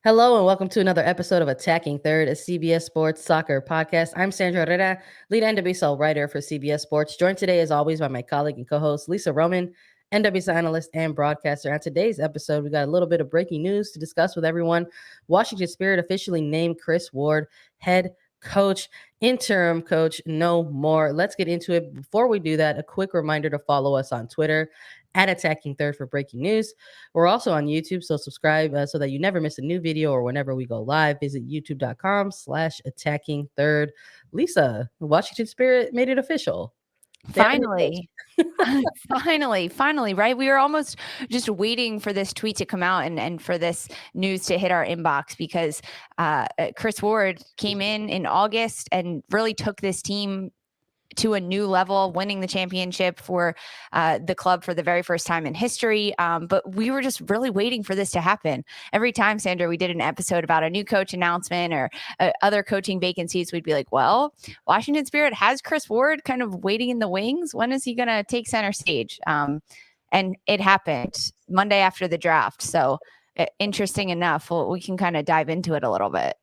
Hello and welcome to another episode of Attacking Third, a CBS Sports soccer podcast. I'm Sandra Herrera, lead NWSL writer for CBS Sports, joined today as always by my colleague and co-host Lisa Roman, NWSL analyst and broadcaster. On today's episode, we got a little bit of breaking news to discuss with everyone. Washington Spirit officially named Kris Ward head coach, interim coach, no more. Let's get into it. Before we do that, a quick reminder to follow us on Twitter at Attacking Third for breaking news. We're also on YouTube, so subscribe so that you never miss a new video or whenever we go live. Visit youtube.com/attacking third. Lisa, Washington Spirit made it official. Finally. Finally, right? We were almost just waiting for this tweet to come out and for this news to hit our inbox because Kris Ward came in August and really took this team to a new level, winning the championship for the club for the very first time in history. But we were just really waiting for this to happen. Every time, Sandra, we did an episode about a new coach announcement or other coaching vacancies, we'd be like, well, Washington Spirit has Kris Ward kind of waiting in the wings. When is he going to take center stage? And it happened Monday after the draft. So interesting enough, we can kind of dive into it a little bit.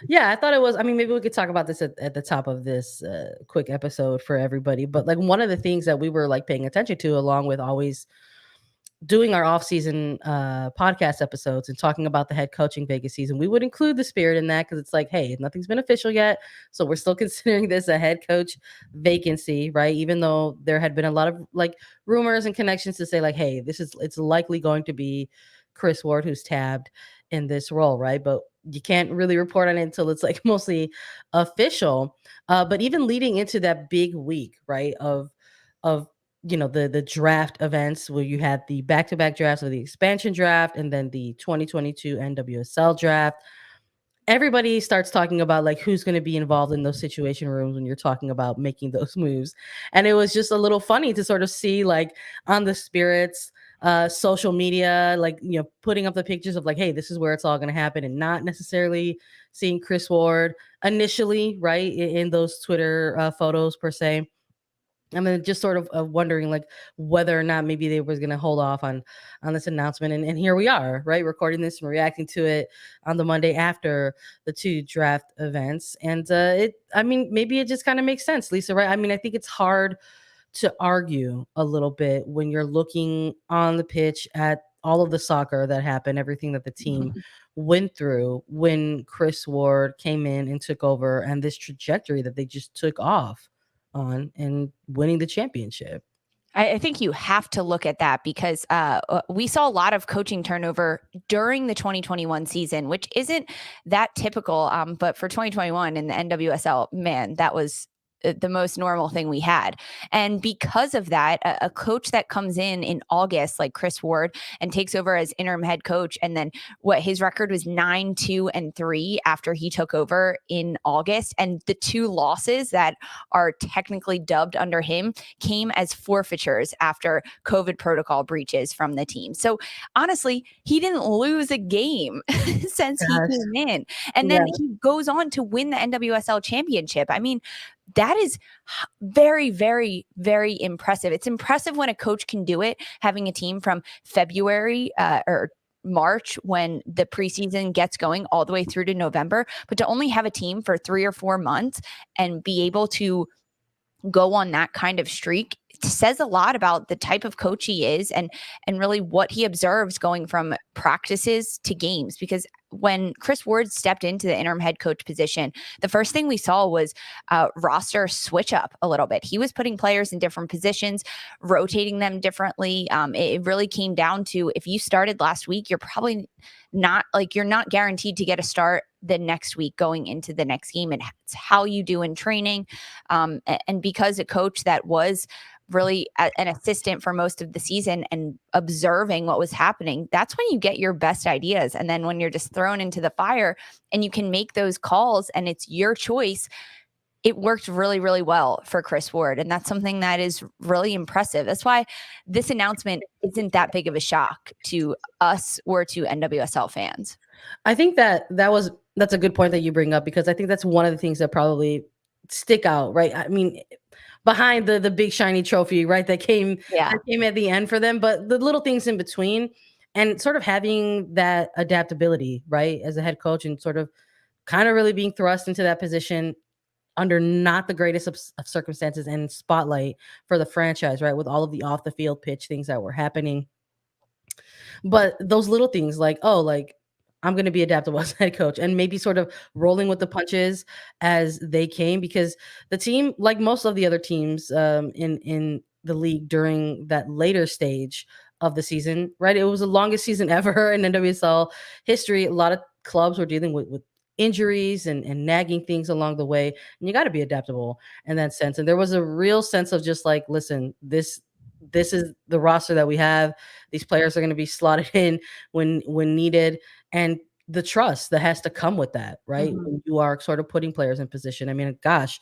Yeah, I thought it was. I mean, maybe we could talk about this at the top of this quick episode for everybody. But like one of the things that we were like paying attention to, along with always doing our off-season podcast episodes and talking about the head coaching vacancies, and we would include the Spirit in that because it's like, hey, nothing's been official yet, so we're still considering this a head coach vacancy, right? Even though there had been a lot of like rumors and connections to say like, hey, it's likely going to be Kris Ward who's tabbed in this role, right? But you can't really report on it until it's like mostly official. But even leading into that big week, right, of the draft events where you had the back-to-back drafts of the expansion draft and then the 2022 NWSL draft, everybody starts talking about like who's going to be involved in those situation rooms when you're talking about making those moves. And it was just a little funny to sort of see like on the Spirits social media, like putting up the pictures of like, hey, this is where it's all going to happen, and not necessarily seeing Kris Ward initially, right, in those Twitter photos per se. I mean, just sort of wondering like whether or not maybe they was going to hold off on this announcement, and here we are, right, recording this and reacting to it on the Monday after the two draft events. And I mean, maybe it just kind of makes sense, Lisa, right? I mean, I think it's hard to argue a little bit when you're looking on the pitch at all of the soccer that happened, everything that the team went through when Kris Ward came in and took over, and this trajectory that they just took off on and winning the championship. I think you have to look at that because we saw a lot of coaching turnover during the 2021 season, which isn't that typical. But for 2021 in the NWSL, man, that was the most normal thing we had. And because of that, a coach that comes in August, like Kris Ward, and takes over as interim head coach, and then his record was 9-2-3 after he took over in August. And the two losses that are technically dubbed under him came as forfeitures after COVID protocol breaches from the team. So honestly, he didn't lose a game since he came in. And then he goes on to win the NWSL Championship. I mean, that is very, very, very impressive. It's impressive when a coach can do it, having a team from February or March when the preseason gets going all the way through to November, but to only have a team for 3 or 4 months and be able to go on that kind of streak says a lot about the type of coach he is and really what he observes going from practices to games. Because when Kris Ward stepped into the interim head coach position, the first thing we saw was roster switch up a little bit. He was putting players in different positions, rotating them differently. It really came down to, if you started last week, you're probably not guaranteed to get a start the next week going into the next game. And it's how you do in training. And because a coach that was really an assistant for most of the season and observing what was happening, that's when you get your best ideas. And then when you're just thrown into the fire and you can make those calls and it's your choice, it worked really, really well for Kris Ward. And that's something that is really impressive. That's why this announcement isn't that big of a shock to us or to NWSL fans. I think that's a good point that you bring up, because I think that's one of the things that probably stick out, right? I mean, behind the big shiny trophy, right, that came at the end for them, but the little things in between. and sort of having that adaptability, right, as a head coach, and sort of kind of really being thrust into that position under not the greatest of circumstances and spotlight for the franchise, right, with all of the off the field pitch things that were happening. But those little things like, oh, like, I'm gonna be adaptable as head coach, and maybe sort of rolling with the punches as they came, because the team, like most of the other teams, in the league during that later stage of the season, right? It was the longest season ever in NWSL history. A lot of clubs were dealing with injuries and nagging things along the way, and you gotta be adaptable in that sense. And there was a real sense of just like, listen, this is the roster that we have. These players are going to be slotted in when needed, and the trust that has to come with that, right? Mhm. When you are sort of putting players in position. I mean, gosh,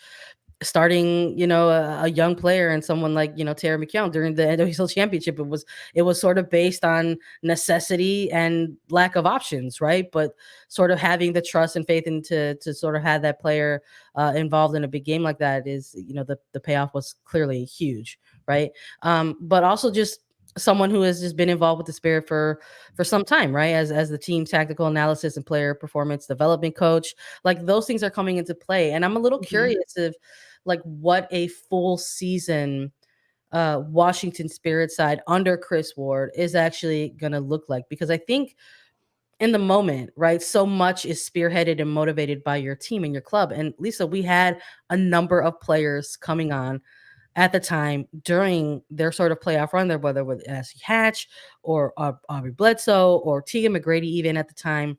starting, a young player and someone like, Tara McKeown during the NWSL Championship, it was sort of based on necessity and lack of options, right? But sort of having the trust and faith into to sort of have that player involved in a big game like that is, the payoff was clearly huge, right? But also just someone who has just been involved with the Spirit for some time, right? As the team tactical analysis and player performance development coach, like those things are coming into play, and I'm a little Mhm. curious if like what a full season Washington Spirit side under Kris Ward is actually going to look like, because I think in the moment, right, so much is spearheaded and motivated by your team and your club. And Lisa, we had a number of players coming on at the time during their sort of playoff run there, whether with Ashley Hatch or Aubrey Bledsoe or Tegan McGrady, even at the time,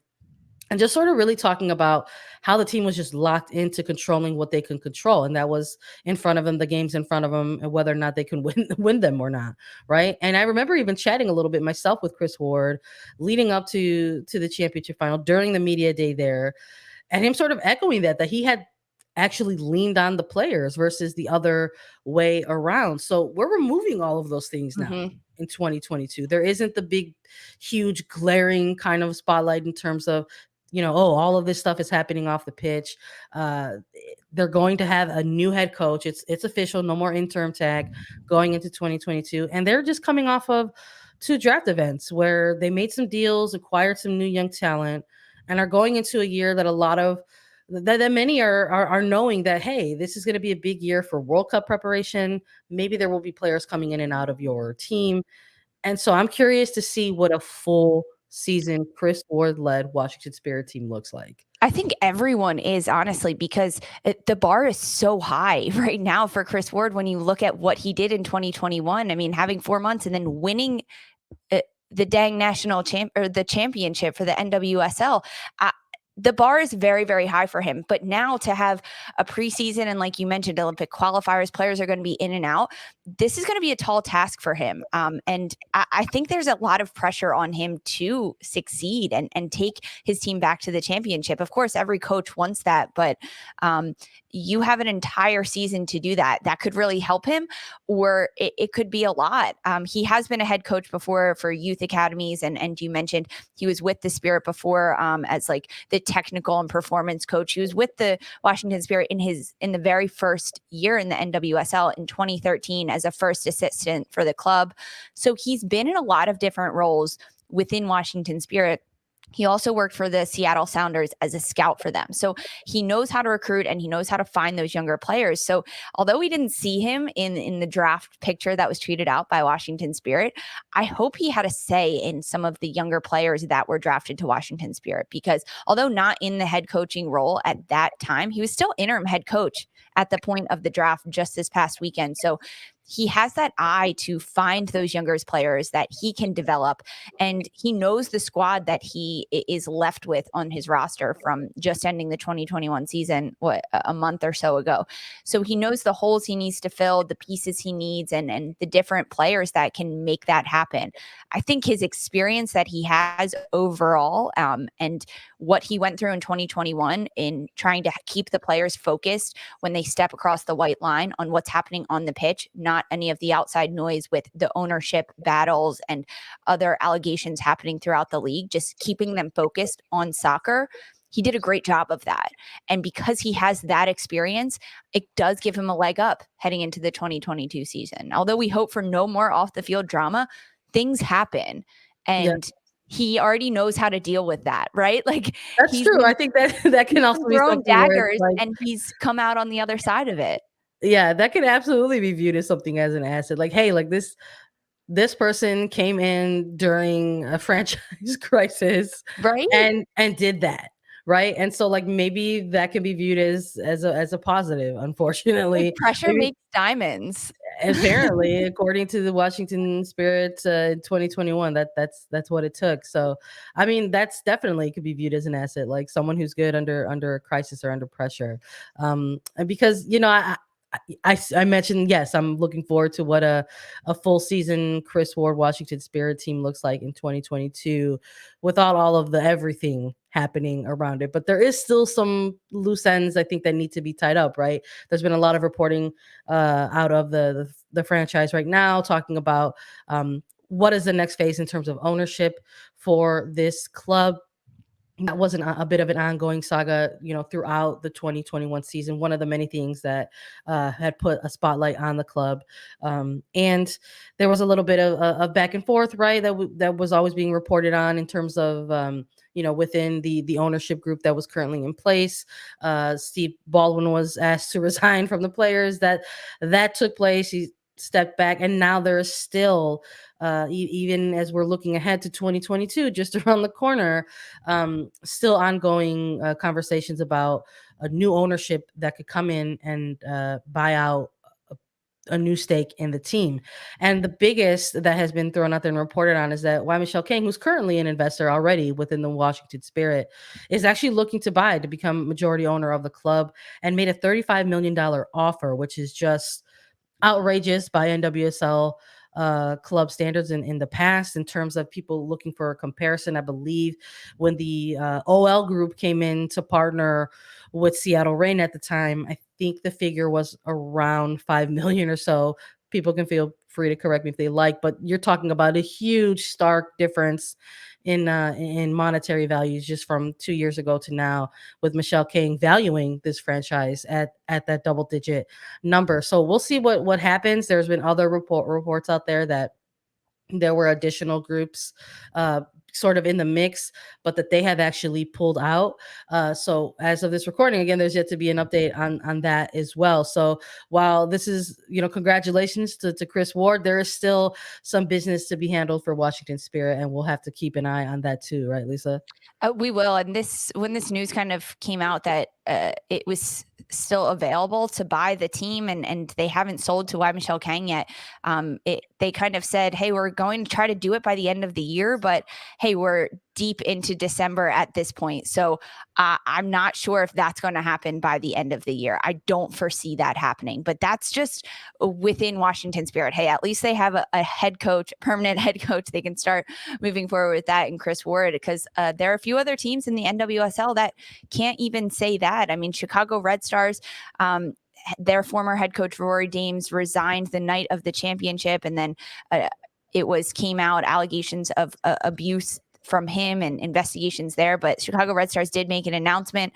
and just sort of really talking about how the team was just locked into controlling what they can control, and that was in front of them, the games in front of them, and whether or not they can win them or not, right? And I remember even chatting a little bit myself with Kris Ward leading up to the championship final during the media day there, and him sort of echoing that he had actually leaned on the players versus the other way around. So we're removing all of those things now Mhm. in 2022. There isn't the big, huge, glaring kind of spotlight in terms of, oh, all of this stuff is happening off the pitch. Uh, they're going to have a new head coach. It's official. No more interim tag going into 2022, and they're just coming off of two draft events where they made some deals, acquired some new young talent, and are going into a year that a lot of that many are knowing that, hey, this is going to be a big year for World Cup preparation. Maybe there will be players coming in and out of your team, and so I'm curious to see what a full season Kris Ward led Washington Spirit team looks like. I think everyone is, honestly, because the bar is so high right now for Kris Ward. When you look at what he did in 2021, I mean, having 4 months and then winning the dang national champ or the championship for the NWSL. The bar is very, very high for him. But now to have a preseason and, like you mentioned, Olympic qualifiers, players are going to be in and out. This is going to be a tall task for him. And I think there's a lot of pressure on him to succeed and take his team back to the championship. Of course, every coach wants that, but you have an entire season to do that. That could really help him, or it could be a lot. He has been a head coach before for youth academies, and you mentioned he was with the Spirit before as like the technical and performance coach. He was with the Washington Spirit in the very first year in the NWSL in 2013 as a first assistant for the club. So he's been in a lot of different roles within Washington Spirit. He also worked for the Seattle Sounders as a scout for them. So he knows how to recruit and he knows how to find those younger players. So although we didn't see him in the draft picture that was tweeted out by Washington Spirit, I hope he had a say in some of the younger players that were drafted to Washington Spirit, because although not in the head coaching role at that time, he was still interim head coach at the point of the draft just this past weekend. So he has that eye to find those younger players that he can develop, and he knows the squad that he is left with on his roster from just ending the 2021 season, a month or so ago. So he knows the holes he needs to fill, the pieces he needs, and the different players that can make that happen. I think his experience that he has overall, and what he went through in 2021 in trying to keep the players focused when they step across the white line on what's happening on the pitch, not any of the outside noise with the ownership battles and other allegations happening throughout the league, just keeping them focused on soccer. He did a great job of that. And because he has that experience, it does give him a leg up heading into the 2022 season. Although we hope for no more off the field drama, things happen. Yeah. And he already knows how to deal with that, right? Like That's he's true. I been think that can also be throwing something where it's daggers like, and he's come out on the other side of it. yeah, that can absolutely be viewed as something as an asset. Like, hey, like this person came in during a franchise crisis Right? and did that, right? And so like maybe that can be viewed as a positive, Hey, unfortunately. pressure Maybe makes diamonds. apparently, according to the Washington Spirit in 2021, that's what it took. So, I mean, that's definitely could be viewed as an asset, like someone who's good under a crisis or under pressure. And because I mentioned, yes, I'm looking forward to what a full season Kris Ward Washington Spirit team looks like in 2022 without all of the everything happening around it. But there is still some loose ends I think that need to be tied up, right? There's been a lot of reporting out of the franchise right now, talking about what is the next phase in terms of ownership for this club. That was a bit of an ongoing saga, throughout the 2021 season. One of the many things that had put a spotlight on the club, and there was a little bit of back and forth, right? That was always being reported on in terms of within the ownership group that was currently in place. Steve Baldwin was asked to resign from the players. That took place. He stepped back, and now there's still, even as we're looking ahead to 2022, just around the corner, still ongoing conversations about a new ownership that could come in and buy out a new stake in the team. And the biggest that has been thrown out there and reported on is that why Michelle King, who's currently an investor already within the Washington Spirit, is actually looking to become majority owner of the club, and made a $35 million offer, which is just outrageous by NWSL club standards in the past, in terms of people looking for a comparison. I believe when the OL group came in to partner with Seattle Reign at the time, I think the figure was around 5 million or so. People can feel free to correct me if they like, but you're talking about a huge stark difference in monetary values just from 2 years ago to now, with Michelle King valuing this franchise at that double digit number. So we'll see what happens. There's been other reports out there that there were additional groups uh sort of in the mix, but that they have actually pulled out. So as of this recording, again, there's yet to be an update on that as well. So while this is, congratulations to Kris Ward, there is still some business to be handled for Washington Spirit, and we'll have to keep an eye on that too, right, Lisa? We will. And when this news kind of came out that it was still available to buy the team, and they haven't sold to Y Michelle Kang yet, they kind of said, hey, we're going to try to do it by the end of the year, but hey, we're deep into December at this point. So I'm not sure if that's going to happen by the end of the year. I don't foresee that happening, but that's just within Washington Spirit. Hey, at least they have a head coach, permanent head coach. They can start moving forward with that in Kris Ward, because there are a few other teams in the NWSL that can't even say that. I mean, Chicago Red Stars, their former head coach Rory Dames resigned the night of the championship, and then came out allegations of abuse from him and investigations there. But Chicago Red Stars did make an announcement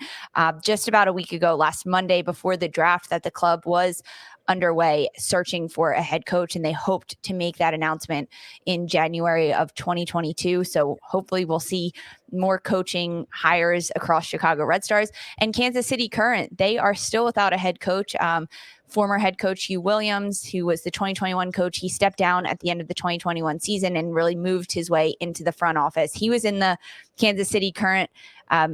just about a week ago, last Monday, before the draft, that the club was underway searching for a head coach, and they hoped to make that announcement in January of 2022. So hopefully we'll see more coaching hires across Chicago Red Stars. And Kansas City Current, they are still without a head coach. Former head coach Hugh Williams, who was the 2021 coach, he stepped down at the end of the 2021 season and really moved his way into the front office. He was in the Kansas City Current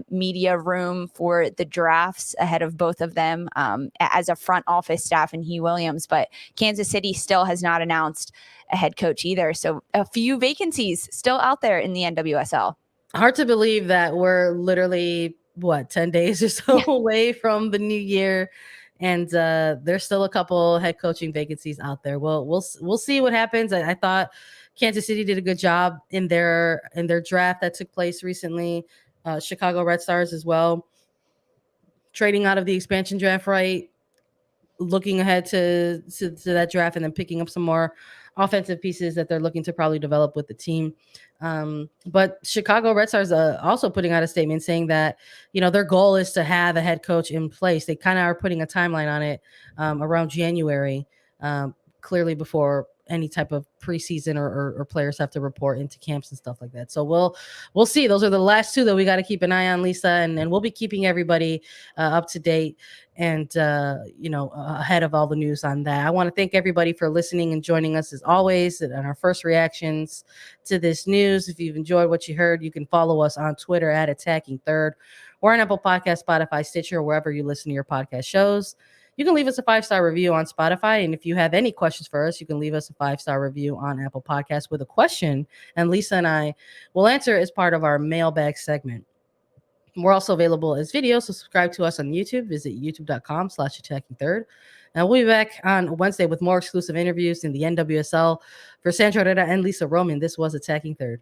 media room for the drafts ahead of both of them as a front office staff, and Hugh Williams. But Kansas City still has not announced a head coach either. So a few vacancies still out there in the NWSL. Hard to believe that we're literally 10 days or so away from the new year, and there's still a couple head coaching vacancies out there. Well, we'll see what happens. I thought Kansas City did a good job in their draft that took place recently. Chicago Red Stars as well, trading out of the expansion draft, right? Looking ahead to that draft, and then picking up some more offensive pieces that they're looking to probably develop with the team. But Chicago Red Stars also putting out a statement saying that their goal is to have a head coach in place. They kind of are putting a timeline on it, around January, clearly before any type of preseason or players have to report into camps and stuff like that. So we'll see. Those are the last two that we got to keep an eye on, Lisa, and we'll be keeping everybody up to date and ahead of all the news on that. I want to thank everybody for listening and joining us as always on our first reactions to this news. If you've enjoyed what you heard, you can follow us on Twitter at Attacking Third. We're on Apple Podcast, Spotify, Stitcher, wherever you listen to your podcast shows. You can leave us a 5-star review on Spotify. And if you have any questions for us, you can leave us a 5-star review on Apple Podcasts with a question. And Lisa and I will answer as part of our mailbag segment. We're also available as video, so subscribe to us on YouTube. Visit youtube.com/Attacking Third. And we'll be back on Wednesday with more exclusive interviews in the NWSL. For Sandra Herrera and Lisa Roman, this was Attacking Third.